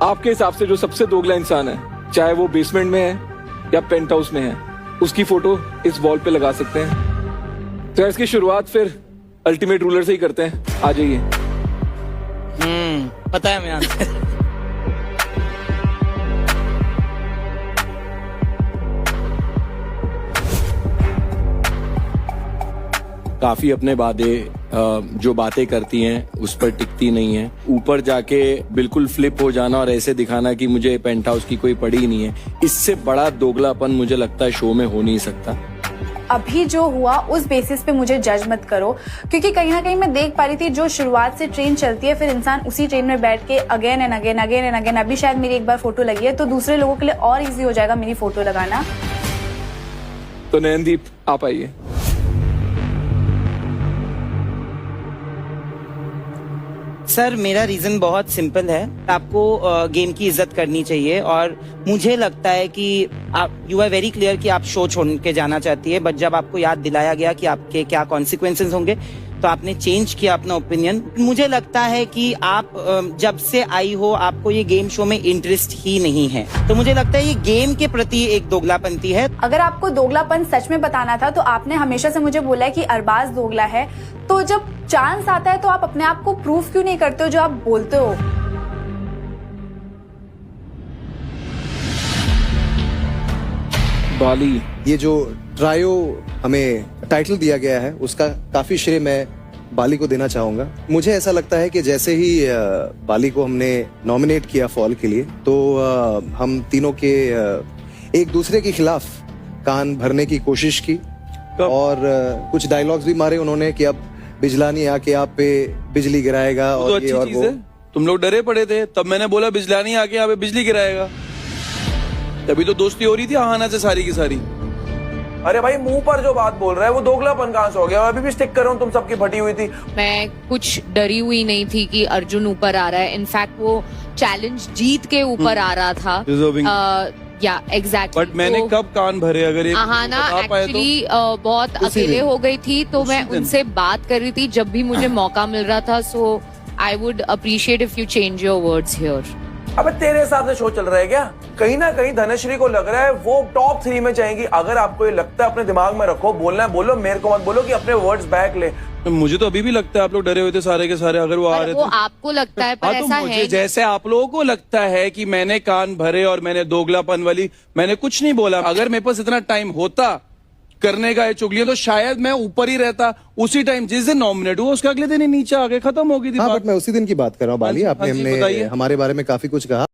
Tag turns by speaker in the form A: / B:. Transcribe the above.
A: आपके हिसाब से जो सबसे दोगला इंसान है, चाहे वो बेसमेंट में है या पेंट हाउस में है, उसकी फोटो इस वॉल पे लगा सकते हैं। तो इसकी शुरुआत फिर अल्टीमेट रूलर से ही करते हैं। आ जाइए।
B: पता है मैं आंसर।
C: काफी अपने जो बातें करती हैं उस पर टिकती नहीं है। ऊपर जाके बिल्कुल फ्लिप हो जाना और ऐसे दिखाना कि मुझे पेंट हाउस की कोई पड़ी ही नहीं है, इससे बड़ा दोगलापन मुझे लगता है शो में हो नहीं सकता।
D: अभी जो हुआ उस बेसिस पे मुझे जज मत करो, क्योंकि कहीं ना कहीं मैं देख पा रही थी जो शुरुआत से ट्रेन चलती है, फिर इंसान उसी ट्रेन में बैठ के अगेन एंड अगेन अभी शायद मेरी एक बार फोटो लगी है तो दूसरे लोगों के लिए और इजी हो जाएगा मेरी फोटो लगाना।
A: तो नयनदीप आप आइए।
B: सर मेरा रीजन बहुत सिंपल है। आपको गेम की इज्जत करनी चाहिए और मुझे लगता है कि आप यू आर वेरी क्लियर कि आप शो छोड़ के जाना चाहती है, बट जब आपको याद दिलाया गया कि आपके क्या कॉन्सिक्वेंसेस होंगे तो आपने चेंज किया अपना ओपिनियन। मुझे लगता है कि आप जब से आई हो आपको ये गेम शो में इंटरेस्ट ही नहीं है, तो मुझे लगता है ये गेम के प्रति एक दोगलापंती है।
D: अगर आपको दोगलापन सच में बताना था तो आपने हमेशा से मुझे बोला है कि अरबाज दोगला है, तो जब चांस आता है तो आप अपने आप को प्रूफ क्यों नहीं करते हो जो आप बोलते हो?
A: बाली,
E: ये जो ट्रायो हमें टाइटल दिया गया है उसका काफी श्रेय मैं बाली को देना चाहूंगा। मुझे ऐसा लगता है कि जैसे ही बाली को हमने नॉमिनेट किया फॉल के लिए तो हम तीनों के एक दूसरे के खिलाफ कान भरने की कोशिश की और कुछ डायलॉग्स भी मारे उन्होंने कि अब बिजलानी आके आप पे बिजली गिराएगा
F: तो
E: और ये और वो।
F: तुम लोग डरे पड़े थे, तब मैंने बोला बिजलानी आके यहाँ पे बिजली गिराएगा, तभी तो दोस्ती हो रही थी आहाना से सारी की सारी।
G: अरे भाई मुंह पर जो बात बोल रहा है वो दोगलापन कहाँ से हो गया? अभी भी स्टिक कर रहा हूँ, तुम सबकी फटी हुई थी।
H: मैं कुछ डरी हुई नहीं थी कि अर्जुन ऊपर आ रहा है। इनफैक्ट वो चैलेंज जीत के ऊपर आ रहा था। या एग्जैक्टली।
F: बट मैंने कब कान भरे? अगर एक
H: आहाना एक्चुअली बहुत अकेले हो गई थी तो मैं उनसे बात कर रही थी जब भी मुझे मौका मिल रहा था। So I would appreciate if you change your words here.
G: अबे तेरे हिसाब से शो चल रहा है क्या? कहीं ना कहीं धनश्री को लग रहा है वो टॉप 3 में जाएंगी। अगर आपको ये लगता है अपने दिमाग में रखो, बोलना है बोलो, मेरे को मत बोलो कि अपने वर्ड्स बैक ले।
F: मुझे तो अभी भी लगता है आप लोग डरे हुए थे सारे के सारे, अगर वो आ रहे थे।
H: वो आपको लगता है, पर ऐसा है
F: जैसे आप लोगों को लगता है कि मैंने कान भरे और मैंने दोगलापन वाली, मैंने कुछ नहीं बोला। अगर मेरे पास इतना टाइम होता करने का है चुगलियां तो शायद मैं ऊपर ही रहता। उसी टाइम जिस दिन नॉमिनेट हुआ उसके अगले दिन ही नीचे आ गए, खत्म हो गई थी।
E: हाँ, बट मैं उसी दिन की बात कर रहा हूँ बाली। आपने हमारे बारे में काफी कुछ कहा।